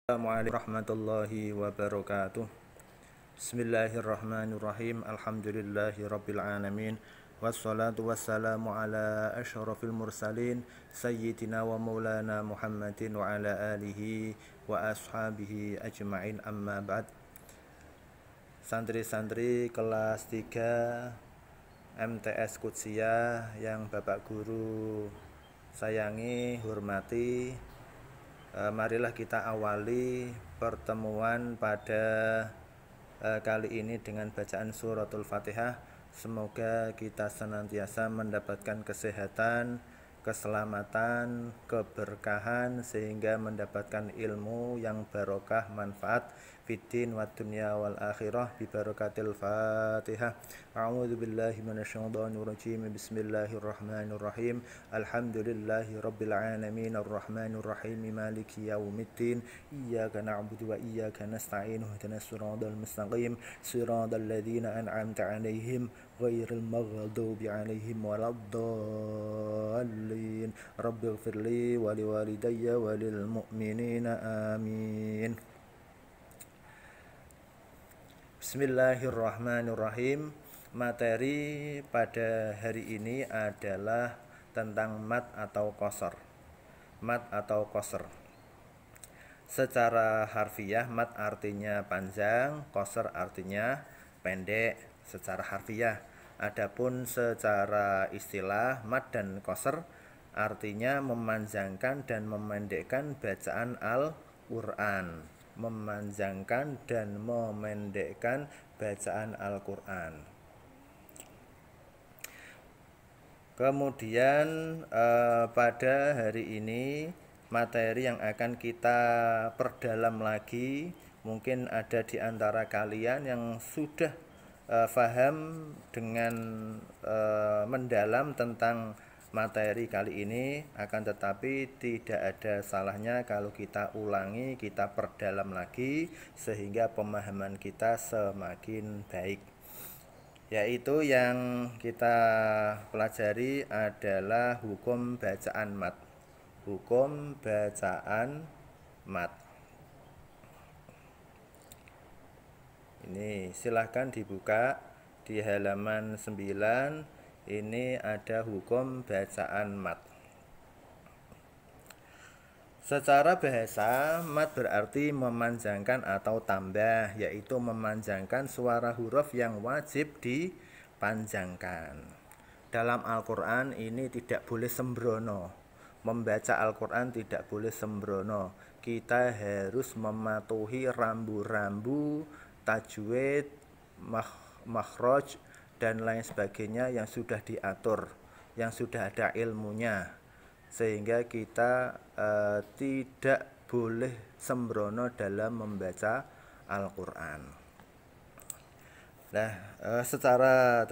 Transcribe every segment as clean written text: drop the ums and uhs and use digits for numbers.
Assalamualaikum warahmatullahi wabarakatuh. Bismillahirrahmanirrahim. Alhamdulillahirabbil alamin. Wassalatu wassalamu ala asyrafil mursalin sayyidina wa maulana Muhammadin wa ala alihi wa ashabihi ajma'in, amma ba'd. Santri-santri kelas 3 MTS Qudsiyah yang Bapak Guru sayangi, hormati, marilah kita awali pertemuan pada kali ini dengan bacaan suratul Fatihah. Semoga kita senantiasa mendapatkan kesehatan, keselamatan, keberkahan, sehingga mendapatkan ilmu yang barokah, manfaat fiddin wa dunya wal akhirah bi barakatil Fatihah. A'udzu billahi minasyaitonir rajim. Bismillahirrahmanirrahim. Alhamdulillahi rabbil alamin arrahmanir rahim maliki yaumiddin. Iyyaka na'budu wa iyyaka nasta'in. Ihdinas siratal mustaqim. Siratal ladzina an'amta 'alaihim ghairil maghdubi 'alaihim waladdallin. Rabbighfirli wa liwalidayya wa lil mu'minina amin. Bismillahirrahmanirrahim. Materi pada hari ini adalah tentang mad atau qasar. Mad atau qasar. Secara harfiah, mad artinya panjang, qasar artinya pendek secara harfiah. Adapun secara istilah, mad dan qasar artinya memanjangkan dan memendekkan bacaan Al-Qur'an. Memanjangkan dan memendekkan bacaan Al-Qur'an. Kemudian pada hari ini materi yang akan kita perdalam lagi, mungkin ada di antara kalian yang sudah paham dengan mendalam tentang materi kali ini, akan tetapi tidak ada salahnya kalau kita ulangi, kita perdalam lagi sehingga pemahaman kita semakin baik. Yaitu yang kita pelajari adalah hukum bacaan mad. Hukum bacaan mad. Ini silahkan dibuka di halaman 9. Ini ada hukum bacaan mad. Secara bahasa, mad berarti memanjangkan atau tambah, yaitu memanjangkan suara huruf yang wajib dipanjangkan. Dalam Al-Quran ini tidak boleh sembrono. Membaca Al-Quran tidak boleh sembrono. Kita harus mematuhi rambu-rambu, tajwid, makhraj, dan lain sebagainya yang sudah diatur, yang sudah ada ilmunya, sehingga kita tidak boleh sembrono dalam membaca Al-Quran. Nah, secara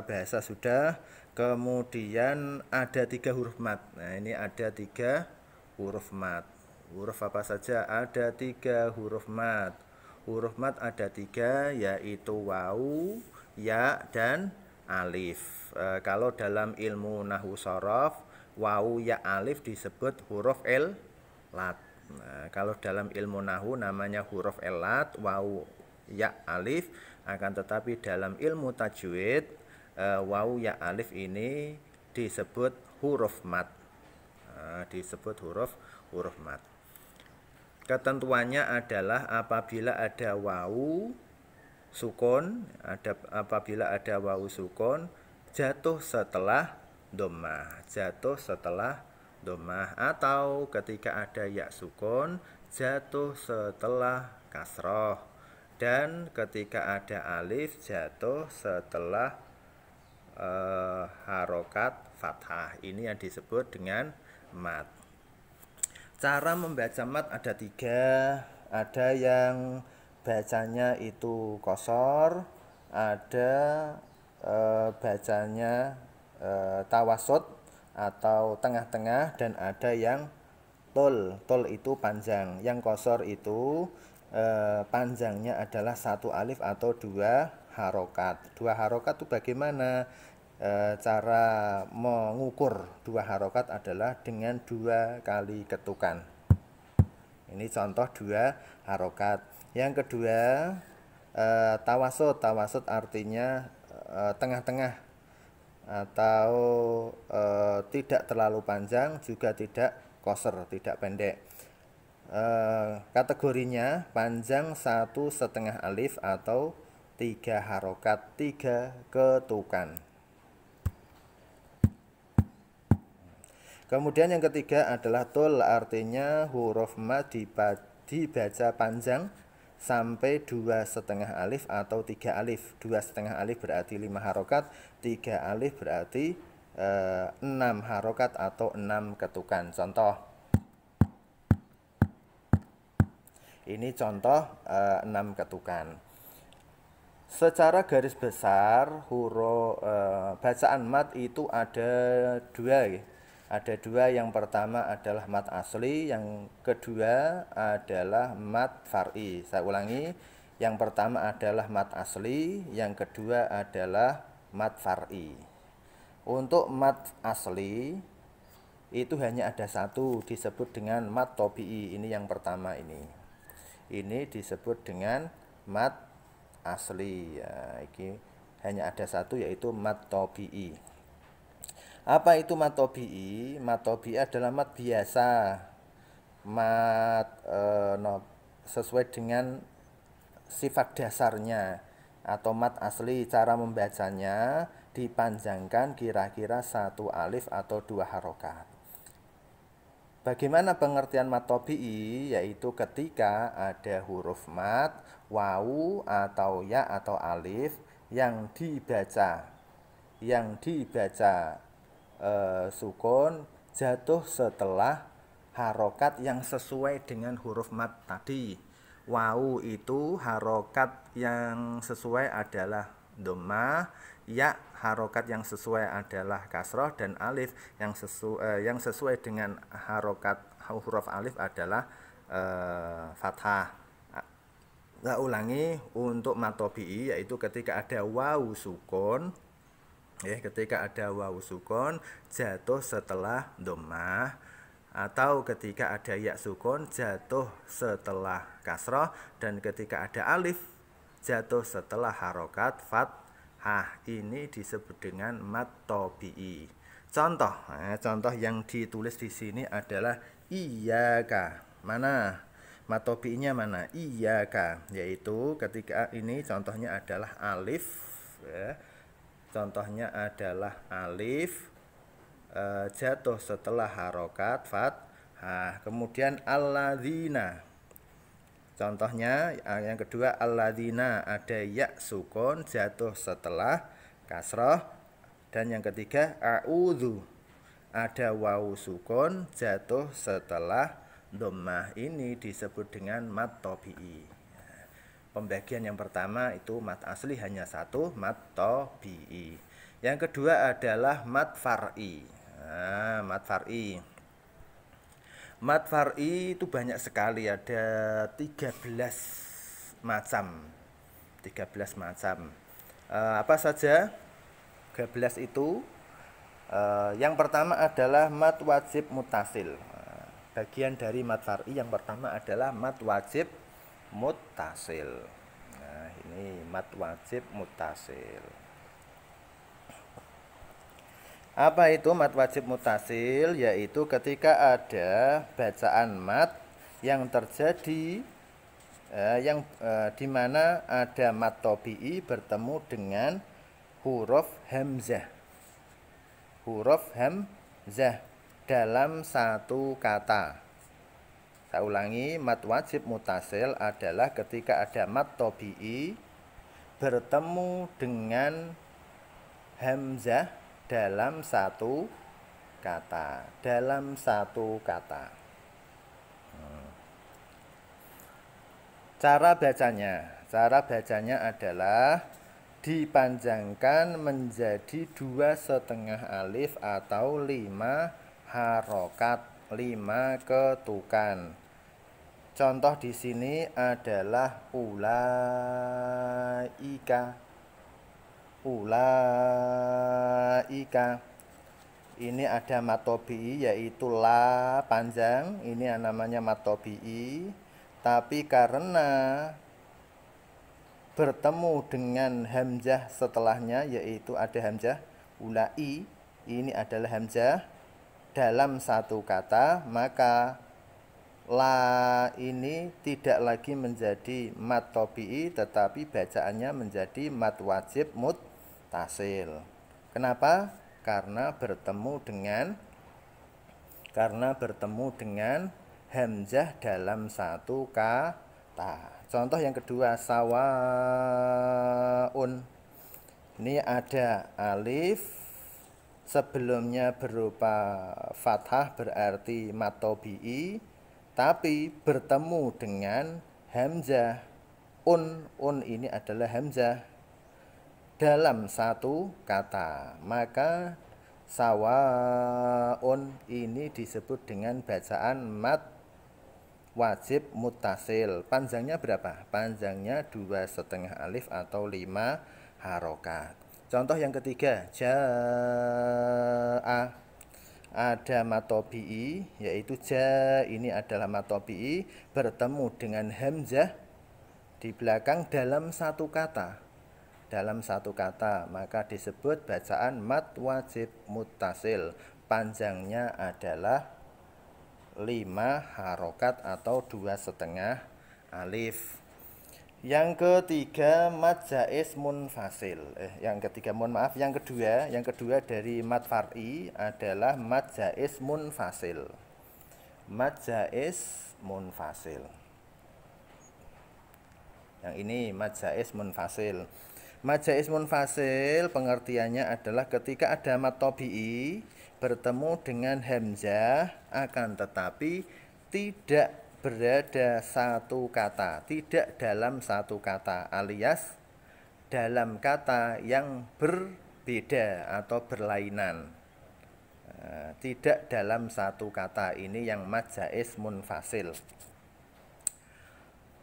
bahasa sudah. Kemudian ada 3 huruf mad. Nah, ini ada 3 huruf mad. Huruf apa saja? Ada 3 huruf mad. Huruf mad ada 3, yaitu wawu, ya, dan alif. Kalau dalam ilmu nahwu shorof, wawu, ya, alif disebut huruf lat. Nah, kalau dalam ilmu nahwu namanya huruf lat, wawu, ya, alif. Akan tetapi dalam ilmu tajwid, wawu, ya, alif ini disebut huruf mad. Disebut huruf mad. Ketentuannya adalah apabila ada wawu sukun, apabila ada wawu sukun jatuh setelah dhammah, atau ketika ada ya sukun jatuh setelah kasroh, dan ketika ada alif jatuh setelah harokat fathah. Ini yang disebut dengan mad. Cara membaca mad ada 3. Ada yang bacanya itu qasar, ada bacanya tawasud atau tengah-tengah, dan ada yang tul. Tul itu panjang. Yang qasar itu panjangnya adalah 1 alif atau 2 harokat. 2 harokat itu bagaimana? Cara mengukur 2 harokat adalah dengan 2 kali ketukan. Ini contoh dua harokat. Yang kedua, tawasud. Tawasud artinya tengah-tengah atau tidak terlalu panjang, juga tidak koser, tidak pendek. Kategorinya panjang 1,5 alif atau 3 harokat, 3 ketukan. Kemudian yang ketiga adalah tul, artinya huruf mad dibaca panjang sampai 2,5 alif atau 3 alif. 2,5 alif berarti 5 harokat, 3 alif berarti 6 harokat atau 6 ketukan. Contoh, ini contoh 6 ketukan. Secara garis besar huruf bacaan mat itu ada dua. Ada dua. Yang pertama adalah mat asli, yang kedua adalah mat far'i. Saya ulangi, yang pertama adalah mat asli, yang kedua adalah mat far'i. Untuk mat asli itu hanya ada satu, disebut dengan mat tobi'i. Ini yang pertama ini disebut dengan mat asli ya. Ini hanya ada satu, yaitu mat tobi'i. Apa itu mat tobi'i? Mat tobi'i adalah mat biasa, mat sesuai dengan sifat dasarnya. Atau mat asli, cara membacanya dipanjangkan kira-kira 1 alif atau 2 harokat. Bagaimana pengertian mat tobi'i? Yaitu ketika ada huruf mat, wawu atau ya atau alif yang dibaca sukun jatuh setelah harokat yang sesuai dengan huruf mat tadi. Wawu itu harokat yang sesuai adalah dhammah, ya harokat yang sesuai adalah kasroh, dan alif yang sesuai dengan harokat huruf alif adalah fathah. Nah, ulangi, untuk mat tobi'i yaitu ketika ada wawu sukun ketika ada wawu sukun jatuh setelah dhammah, atau ketika ada ya sukun jatuh setelah kasroh, dan ketika ada alif jatuh setelah harokat fathah. Ini disebut dengan mat tobi'i. Contoh yang ditulis di sini adalah iyyaka. Mana mat tobi'inya? Mana? Iyyaka, yaitu ketika ini contohnya adalah alif ya. Contohnya adalah alif jatuh setelah harokat fathah. Kemudian alladzina. Contohnya yang kedua alladzina, ada ya sukun jatuh setelah kasroh. Dan yang ketiga a'udzu, ada wawu sukun jatuh setelah dhammah. Ini disebut dengan mat tobi'i. Pembagian yang pertama itu mat asli hanya satu, mat tobi'i. Yang kedua adalah mat far'i. Mat far'i. Mat far'i itu banyak sekali, ada 13 macam. 13 macam. Apa saja 13 itu? Yang pertama adalah mat wajib mutasil. Bagian dari mat far'i yang pertama adalah mat wajib mutasil. Nah, ini mat wajib mutasil. Apa itu mat wajib mutasil? Yaitu ketika ada bacaan mat yang terjadi di mana ada mat tobi'i bertemu dengan huruf hamzah. Huruf hamzah dalam satu kata. Saya ulangi, mat wajib mutasil adalah ketika ada mat tobi'i bertemu dengan hamzah dalam satu kata. Dalam satu kata. Cara bacanya adalah dipanjangkan menjadi 2,5 alif atau 5 harokat, 5 ketukan. Contoh di sini adalah ulaika. Ini ada mad tabi'i yaitu la panjang, ini yang namanya mad tabi'i. Tapi karena bertemu dengan hamzah setelahnya, yaitu ada hamzah ulai, ini adalah hamzah dalam satu kata, maka la ini tidak lagi menjadi mad tabi'i, tetapi bacaannya menjadi mad wajib muttasil. Kenapa? Karena bertemu dengan hamzah dalam satu kata. Contoh yang kedua, sawaun. Ini ada alif, sebelumnya berupa fathah berarti mad tabi'i, tapi bertemu dengan hamzah un ini adalah hamzah dalam satu kata, maka sawaun ini disebut dengan bacaan mad wajib muttasil. Panjangnya berapa? Panjangnya 2,5 alif atau 5 harokat. Contoh yang ketiga, ja'a. Ada mad tabi'i yaitu ja, ini adalah mad tabi'i bertemu dengan hamzah di belakang dalam satu kata, maka disebut bacaan mad wajib muttasil. Panjangnya adalah 5 harokat atau 2,5 alif. Yang ketiga, mad jaiz munfasil. Yang kedua dari mad far'i adalah mad jaiz munfasil. Mad jaiz munfasil. Yang ini mad jaiz munfasil. Mad jaiz munfasil pengertiannya adalah ketika ada mad tabi'i bertemu dengan hamzah, akan tetapi tidak berada satu kata, tidak dalam satu kata, alias dalam kata yang berbeda atau berlainan. Tidak dalam satu kata, ini yang mad jaiz munfasil.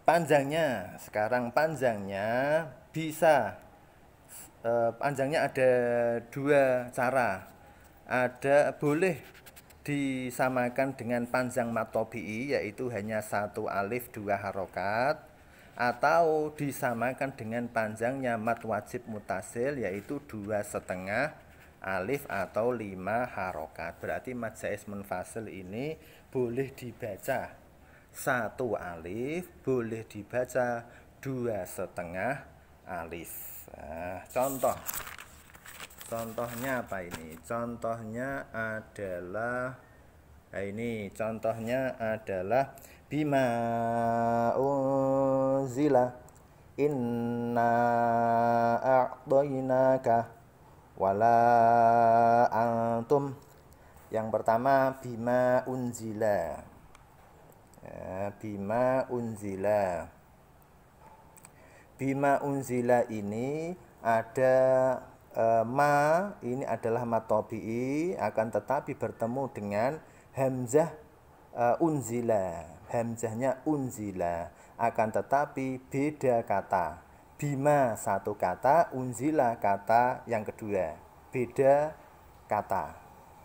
Panjangnya, sekarang panjangnya ada dua cara. Boleh disamakan dengan panjang mad tabi'i, yaitu hanya 1 alif 2 harokat, atau disamakan dengan panjangnya mad wajib muttasil, yaitu 2,5 alif atau 5 harokat. Berarti mad jaiz munfasil ini boleh dibaca 1 alif, boleh dibaca 2,5 alif. Contohnya apa ini? Contohnya adalah bima unzila inna a'tainaka wala antum. Yang pertama bima unzila. Bima unzila ini ada ma, ini adalah mad tabi'i, akan tetapi bertemu dengan hamzah unzila. Hamzahnya unzila, akan tetapi beda kata. Bima satu kata, unzila kata yang kedua, beda kata,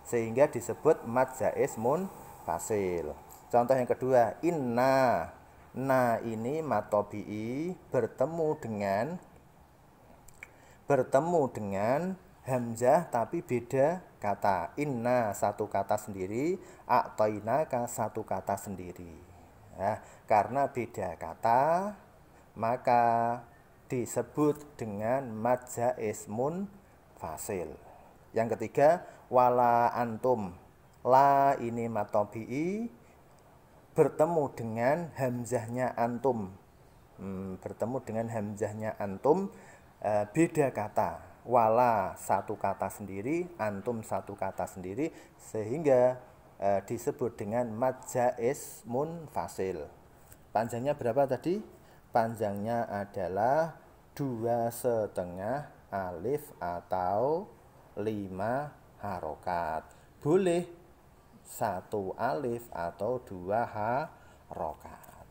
sehingga disebut mad jaiz munfasil. Contoh yang kedua, inna. Na ini mad tabi'i bertemu dengan hamzah tapi beda kata. Inna satu kata sendiri, a'tainaka satu kata sendiri. Karena beda kata, maka disebut dengan mad jaiz munfasil. Yang ketiga, wala antum. La ini mad tabi'i bertemu dengan hamzahnya antum. Beda kata. Wala satu kata sendiri, antum satu kata sendiri, sehingga disebut dengan mad jaiz munfasil. Panjangnya berapa tadi? Panjangnya adalah 2,5 alif atau 5 harokat. Boleh 1 alif atau 2 harokat.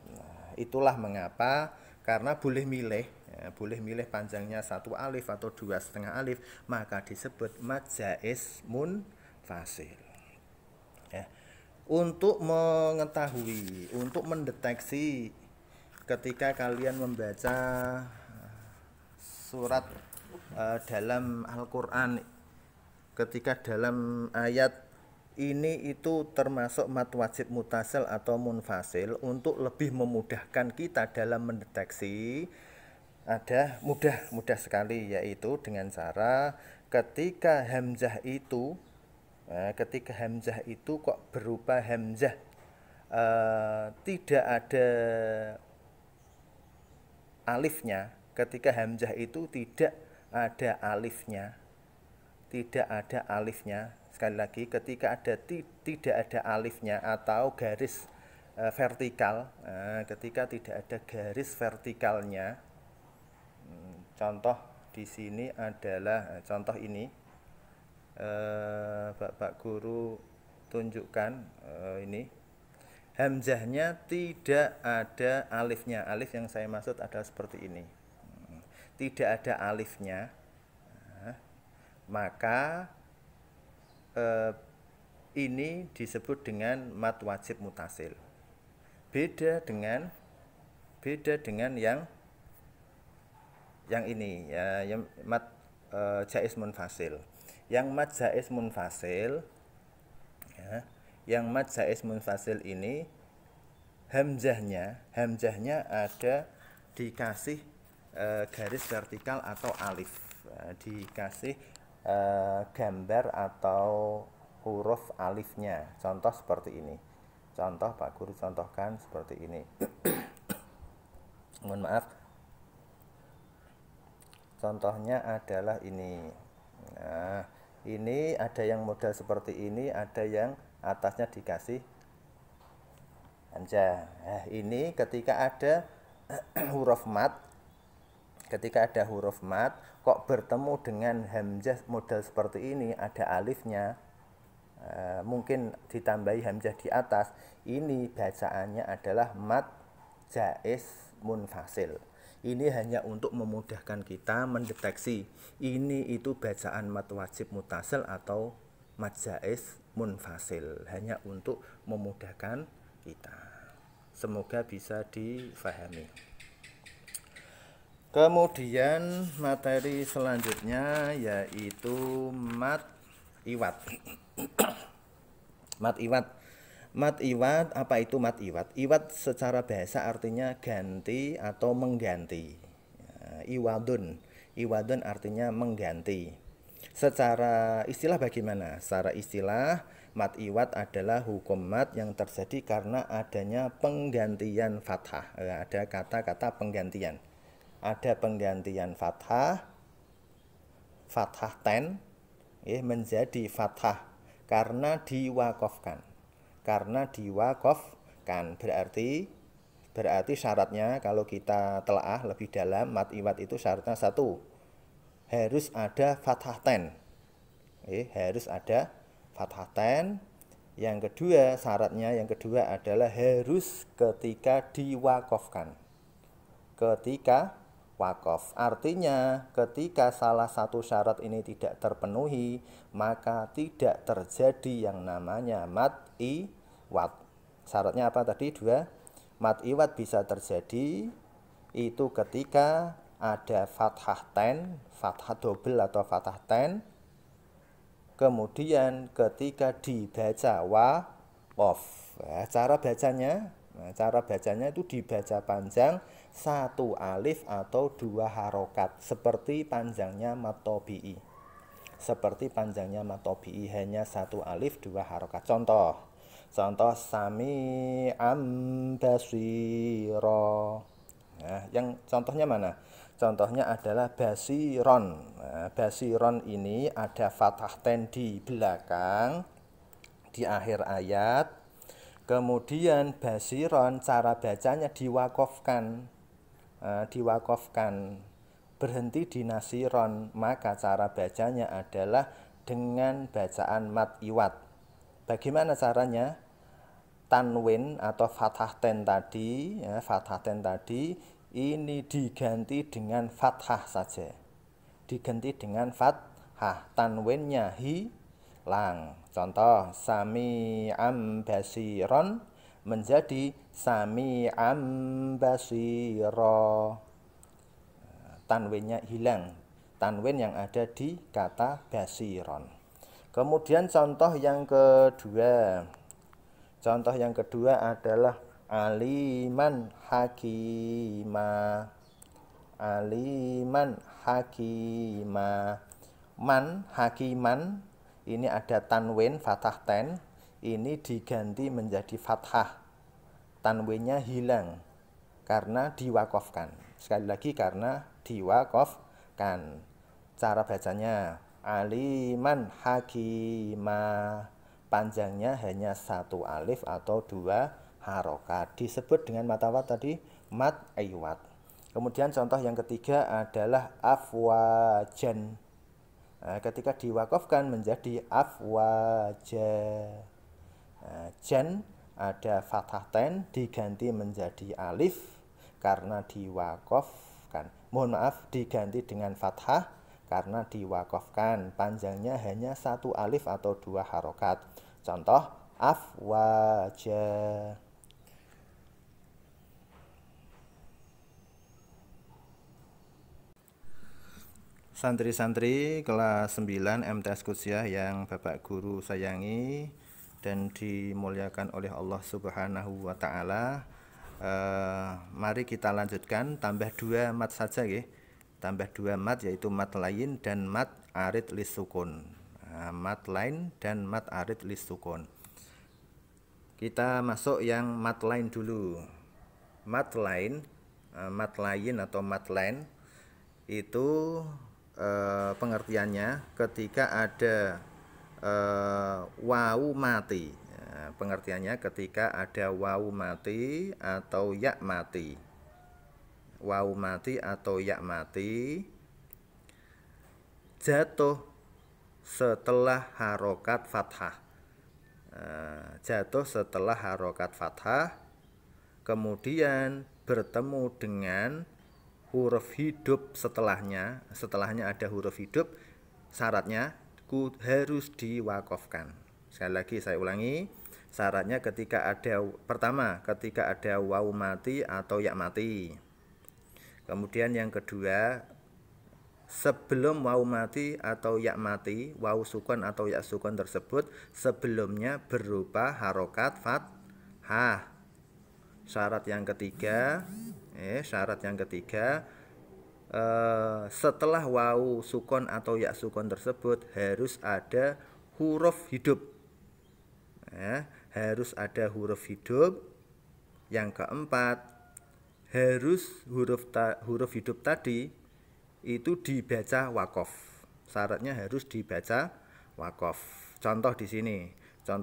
Itulah mengapa, karena boleh milih panjangnya 1 alif atau 2,5 alif, maka disebut mad jaiz munfasil. fasil. Ya. Untuk mengetahui, untuk mendeteksi ketika kalian membaca surat dalam Al-Qur'an, ketika dalam ayat ini itu termasuk mad wajib mutasil atau munfasil, untuk lebih memudahkan kita dalam mendeteksi, ada mudah sekali, yaitu dengan cara ketika hamzah itu kok berupa hamzah tidak ada alifnya, ketika hamzah itu tidak ada alifnya, sekali lagi ketika tidak ada alifnya atau garis vertikal, ketika tidak ada garis vertikalnya, contoh di sini adalah contoh ini, Bapak Guru tunjukkan ini hamzahnya tidak ada alifnya. Alif yang saya maksud adalah seperti ini, tidak ada alifnya, maka ini disebut dengan mad wajib mutasil. Beda dengan yang ini ya, yang mad jaiz munfasil. Yang mad jaiz munfasil ya, yang mad jaiz munfasil ini hamzahnya ada dikasih garis vertikal atau alif, dikasih gambar atau huruf alifnya. Contoh seperti ini. Contoh Pak Guru contohkan seperti ini. Mohon maaf. Contohnya adalah ini. Nah, ini ada yang model seperti ini, ada yang atasnya dikasih hamzah. Nah, ini ketika ada huruf mat, kok bertemu dengan hamzah model seperti ini, ada alifnya, mungkin ditambahi hamzah di atas, ini bacaannya adalah mad jaiz munfasil. Ini hanya untuk memudahkan kita mendeteksi ini itu bacaan mad wajib mutasil atau mad jaiz munfasil, hanya untuk memudahkan kita. Semoga bisa difahami. Kemudian materi selanjutnya yaitu mad iwad. Mad iwad, apa itu mad iwad? Iwad secara bahasa artinya ganti atau mengganti. Iwadun artinya mengganti. Secara istilah bagaimana? Secara istilah, mad iwad adalah hukum mad yang terjadi karena adanya penggantian fathah. Ada kata-kata penggantian. Ada penggantian fathah ten menjadi fathah karena diwakofkan. Berarti syaratnya kalau kita telaah lebih dalam, mad iwad itu syaratnya satu, harus ada fathah ten. Harus ada fathah ten. Yang kedua, syaratnya yang kedua adalah harus ketika diwakofkan. Ketika wakof, artinya ketika salah satu syarat ini tidak terpenuhi, maka tidak terjadi yang namanya mad iwad. Syaratnya apa tadi? Dua. Mad iwad bisa terjadi itu ketika ada fathah ten, fathah double atau fathah ten, kemudian ketika dibaca wakof. Cara bacanya itu dibaca panjang, satu alif atau dua harokat, seperti panjangnya mad tabi'i. Hanya satu alif dua harokat. Contoh sami'an basira. Nah, yang contohnya mana? Contohnya adalah basiron. Nah, basiron ini ada fathah ten di belakang, di akhir ayat. Kemudian basiron cara bacanya diwakofkan, berhenti di nasiron, maka cara bacanya adalah dengan bacaan mad iwad. Bagaimana caranya? Tanwin atau fathah ten tadi, ini diganti dengan fathah saja. Tanwinnya hi, lang. Contoh sami'an basiron menjadi sami'an basiro. Tanwinnya hilang, tanwin yang ada di kata basiron. Kemudian contoh yang kedua. Contoh yang kedua adalah aliman hakima. Aliman hakima. Man hakiman ini ada tanwin fathah ten, ini diganti menjadi fathah. Tanwinnya hilang karena diwakofkan. Sekali lagi karena diwakofkan. Cara bacanya aliman hakima. Panjangnya hanya satu alif atau dua harokat. Disebut dengan mata wat tadi mat iwat. Kemudian contoh yang ketiga adalah afwajan. Nah, ketika diwakafkan menjadi afwaja. Nah, jan ada fathah ten diganti menjadi alif karena diwakafkan. Mohon maaf, diganti dengan fathah karena diwakafkan. Panjangnya hanya satu alif atau dua harokat. Contoh afwaja. Santri-santri kelas 9 MTS Kusyah yang Bapak Guru sayangi dan dimuliakan oleh Allah Subhanahu wa taala. Mari kita lanjutkan, tambah 2 mat saja ya. Tambah 2 mat, yaitu mat lain dan mat arid lisukun. Mat lain dan mat arid lisukun. Kita masuk yang mat lain dulu. Mat lain atau mat lain itu pengertiannya ketika ada wawu mati. Pengertiannya ketika ada wawu mati atau ya mati. Wawu mati atau ya mati jatuh setelah harokat fathah. Jatuh setelah harokat fathah, kemudian bertemu dengan huruf hidup setelahnya. Setelahnya ada huruf hidup, syaratnya harus diwakafkan. Sekali lagi saya ulangi, syaratnya pertama ketika ada wawu mati atau ya mati. Kemudian yang kedua, sebelum wawu mati atau ya mati, wawu sukun atau ya sukun tersebut sebelumnya berupa harokat fathah. Syarat yang ketiga, setelah wawu sukun atau ya sukun tersebut harus ada huruf hidup. Harus ada huruf hidup. Yang keempat, harus huruf hidup tadi itu dibaca wakof. Syaratnya harus dibaca wakof. Contoh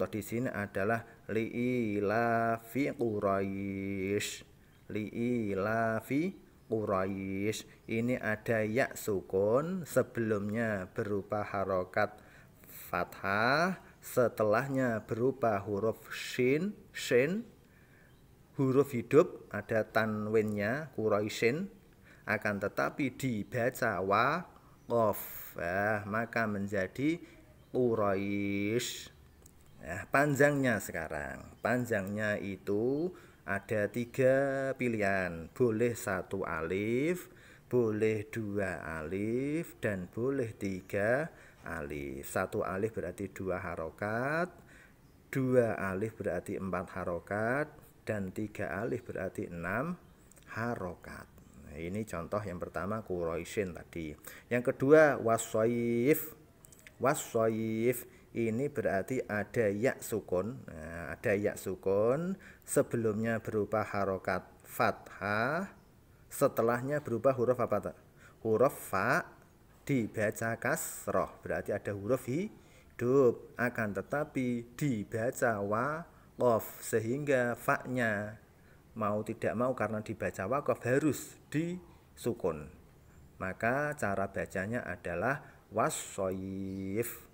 di sini adalah li'ilafi Quraisy. Li'ilafi Quraisy. Ini ada ya sukun, sebelumnya berupa harokat fathah, setelahnya berupa huruf shin. Huruf hidup ada tanwinnya Quraisyin, akan tetapi dibaca waqaf, maka menjadi Quraisy. Panjangnya sekarang, panjangnya itu ada 3 pilihan, boleh 1 alif, boleh 2 alif, dan boleh 3 alif. 1 alif berarti 2 harokat, 2 alif berarti 4 harokat, dan 3 alif berarti 6 harokat. Nah, ini contoh yang pertama Quraisyin tadi. Yang kedua waswaif. Waswaif ini berarti ada ya sukun. Nah, ada ya sukun, sebelumnya berupa harokat fathah, setelahnya berubah huruf apa? Huruf fa, dibaca kasroh, berarti ada huruf hidup, akan tetapi dibaca waqaf, sehingga fa-nya mau tidak mau karena dibaca waqaf harus disukun. Maka cara bacanya adalah wassoyif.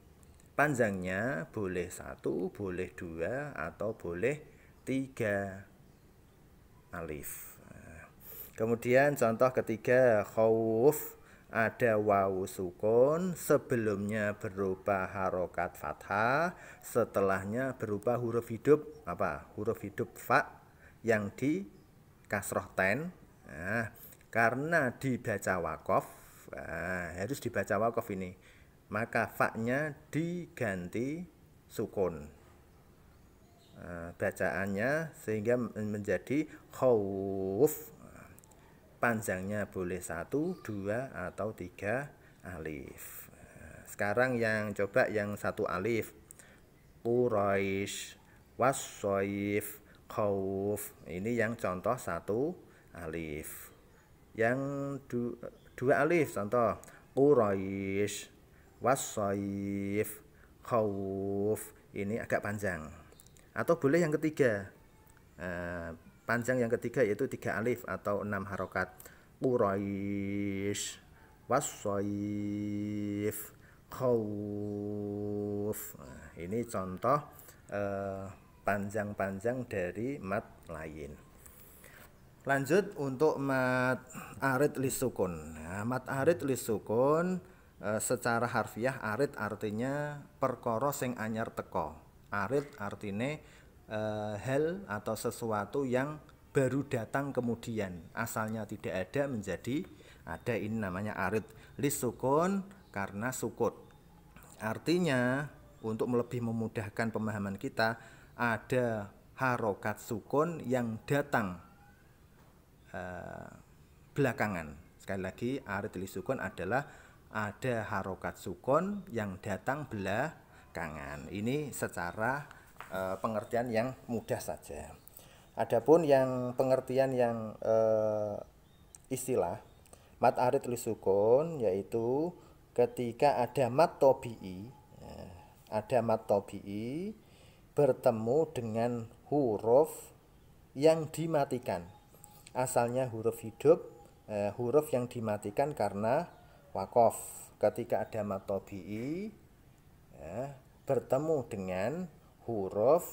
Panjangnya boleh 1, boleh 2, atau boleh 3 alif. Kemudian contoh ketiga, khauf ada wawu sukun, sebelumnya berupa harokat fathah, setelahnya berupa huruf hidup apa? Huruf hidup fa yang di kasroh ten. Nah, karena dibaca wakof, harus dibaca wakof ini, maka fa-nya diganti sukun. Bacaannya sehingga menjadi khauf. Panjangnya boleh 1, 2, atau 3 alif. Sekarang yang coba yang 1 alif. Quraisy, wassoif, khauf. Ini yang contoh 1 alif. Yang 2 alif contoh. Quraisy, wassoif, khauf. Ini agak panjang. Atau boleh yang ketiga. Panjang yang ketiga yaitu 3 alif atau 6 harokat. Quraisy, wassoif, khauf. Ini contoh panjang-panjang dari mat lain. Lanjut untuk mat arid lisukun. Nah, mat arid lisukun secara harfiah arid artinya perkara sing anyar teko. Arid artinya hal atau sesuatu yang baru datang kemudian, asalnya tidak ada menjadi ada, ini namanya arid lisukun karena sukut. Artinya untuk lebih memudahkan pemahaman kita, ada harokat sukun yang datang belakangan. Sekali lagi, arid lisukun adalah ada harokat sukun yang datang belakangan. Ini secara pengertian yang mudah saja. Adapun yang pengertian yang istilah mat arid lisukun yaitu ketika ada mat tobi'i, bertemu dengan huruf yang dimatikan. Asalnya huruf hidup, huruf yang dimatikan karena wakof. Ketika ada mat tobi'i bertemu dengan huruf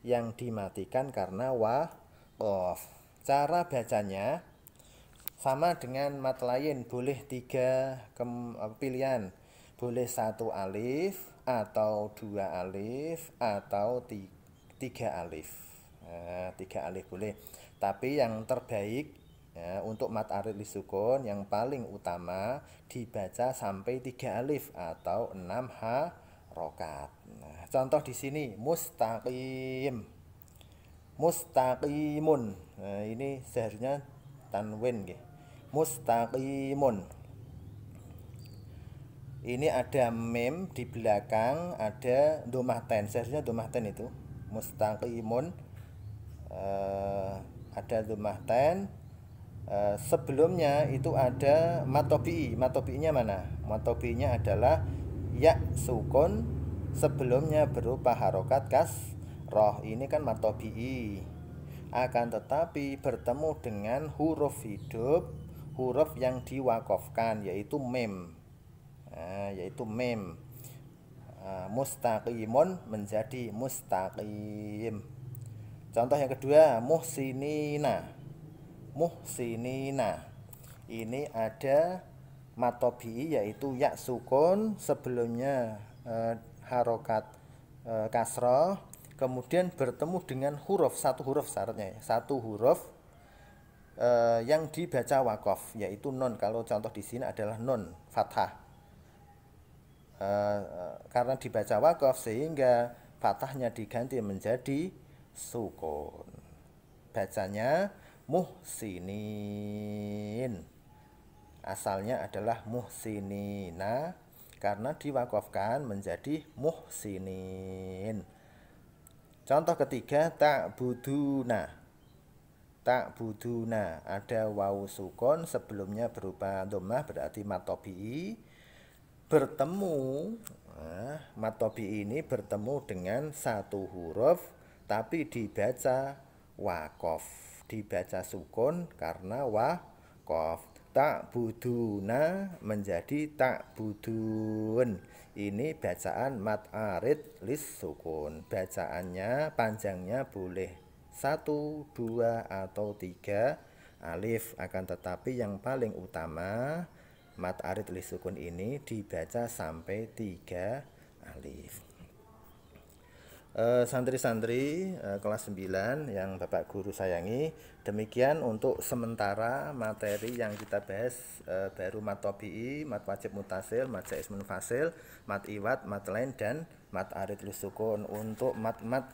yang dimatikan karena wakof. Cara bacanya sama dengan mat lain, boleh 3 pilihan, boleh 1 alif atau 2 alif atau 3 alif. 3 alif boleh, tapi yang terbaik untuk mat arid lisukun yang paling utama dibaca sampai 3 alif atau 6 harokat. Nah, contoh di sini mustaqim, mustaqimun. Nah, ini seharusnya tanwin nggih. Mustaqimun. Ini ada mem di belakang, ada dhammah ten. Seharusnya dhammah ten itu. Mustaqimun. Ada dhammah ten. Sebelumnya itu ada matobi'i. Matobi'inya mana? Matobi'inya adalah ya sukun, sebelumnya berupa harokat kasroh. Ini kan matobi'i. Akan tetapi bertemu dengan huruf hidup, huruf yang diwakofkan, yaitu mem. Yaitu mem. Mustaqimun menjadi mustaqim. Contoh yang kedua, muhsinina. Muhsinina. Ini ada matobi'i yaitu ya sukun, sebelumnya harokat kasroh, kemudian bertemu dengan huruf, 1 huruf syaratnya, 1 huruf yang dibaca wakof yaitu nun. Kalau contoh di sini adalah nun fathah. Karena dibaca wakof sehingga fathahnya diganti menjadi sukun. Bacanya muhsinin. Asalnya adalah muhsinina, karena diwakafkan menjadi muhsinin. Contoh ketiga, ta'buduna. Ta'buduna, ada wawu sukun, sebelumnya berupa dhammah berarti matobi'i. Bertemu, matobi'i ini bertemu dengan 1 huruf tapi dibaca wakof, dibaca sukun karena wakof. Ta'buduna menjadi ta'budun. Ini bacaan mat arid lis sukun. Bacaannya panjangnya boleh 1, 2, atau 3 alif. Akan tetapi yang paling utama Mat arid li sukun ini dibaca sampai 3 alif. Santri-santri kelas 9 yang Bapak Guru sayangi, demikian untuk sementara materi yang kita bahas, baru mat tobi'i, mat wajib mutasil, mat jaiz munfasil, mat iwad, mat lain, dan mat arid li sukun. Untuk mat-mat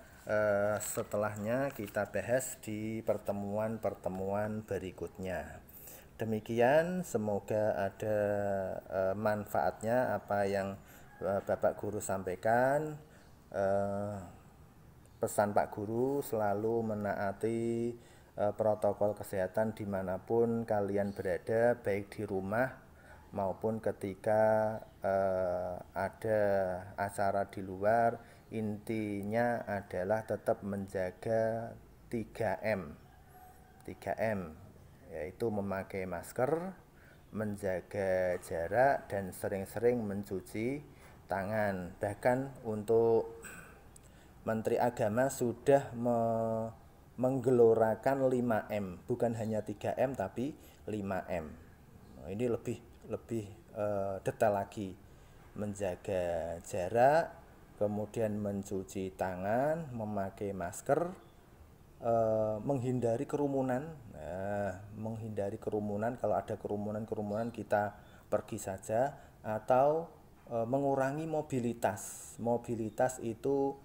setelahnya kita bahas di pertemuan-pertemuan berikutnya. Demikian, semoga ada manfaatnya apa yang Bapak Guru sampaikan. Pesan Pak Guru selalu menaati protokol kesehatan dimanapun kalian berada, baik di rumah maupun ketika ada acara di luar. Intinya adalah tetap menjaga 3M 3M, yaitu memakai masker, menjaga jarak, dan sering-sering mencuci tangan. Bahkan untuk Menteri Agama sudah menggelorakan 5M, bukan hanya 3M tapi 5M. Ini lebih detail lagi, menjaga jarak, kemudian mencuci tangan, memakai masker, menghindari kerumunan. Menghindari kerumunan, kalau ada kerumunan kita pergi saja, atau mengurangi mobilitas. Mobilitas itu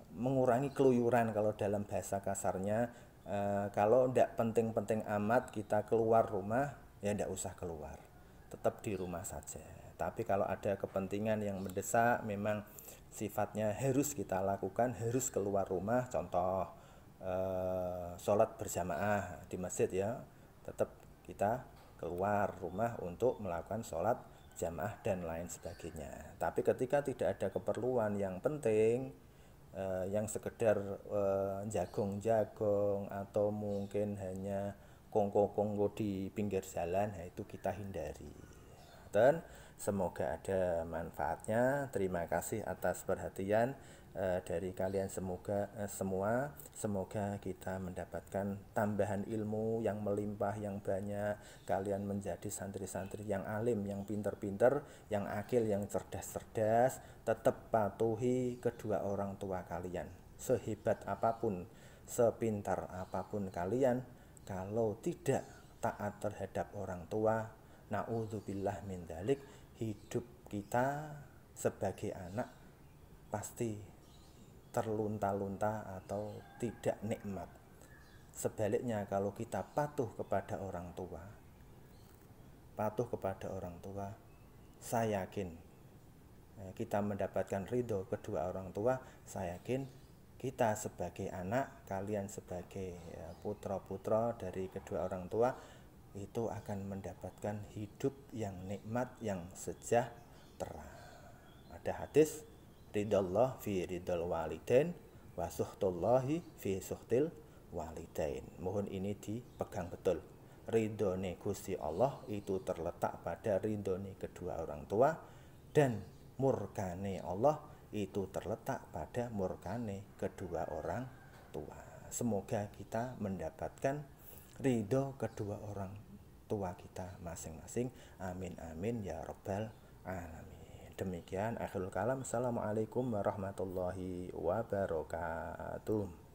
mengurangi keluyuran kalau dalam bahasa kasarnya. Kalau tidak penting-penting amat kita keluar rumah, ya tidak usah keluar, tetap di rumah saja. Tapi kalau ada kepentingan yang mendesak, memang sifatnya harus kita lakukan, harus keluar rumah, contoh sholat berjamaah di masjid, ya tetap kita keluar rumah untuk melakukan sholat jamaah dan lain sebagainya. Tapi ketika tidak ada keperluan yang penting, yang sekedar jagong-jagong atau mungkin hanya kongko-kongko di pinggir jalan, itu kita hindari. Dan semoga ada manfaatnya. Terima kasih atas perhatian dari kalian semua. Semoga kita mendapatkan tambahan ilmu yang melimpah, yang banyak. Kalian menjadi santri-santri yang alim, yang pinter-pinter, yang akil, yang cerdas-cerdas. Tetap patuhi kedua orang tua kalian. Sehebat apapun, sepintar apapun kalian, kalau tidak taat terhadap orang tua, na'udzubillah min dzalik, hidup kita sebagai anak pasti terlunta-lunta atau tidak nikmat. Sebaliknya, kalau kita patuh kepada orang tua, saya yakin kita mendapatkan ridho kedua orang tua. Saya yakin kita sebagai anak, kalian sebagai putra-putra dari kedua orang tua, itu akan mendapatkan hidup yang nikmat, yang sejahtera. Ada hadis, ridallah fi ridal walidain wa suhtullahi fi suhtil walidain. Mohon ini dipegang betul. Ridhone Gusti Allah itu terletak pada ridhone kedua orang tua, dan murkane Allah itu terletak pada murkane kedua orang tua. Semoga kita mendapatkan ridho kedua orang tua kita masing-masing. Amin amin ya rabbal alamin. Demikian akhirul kalam. Assalamualaikum warahmatullahi wabarakatuh.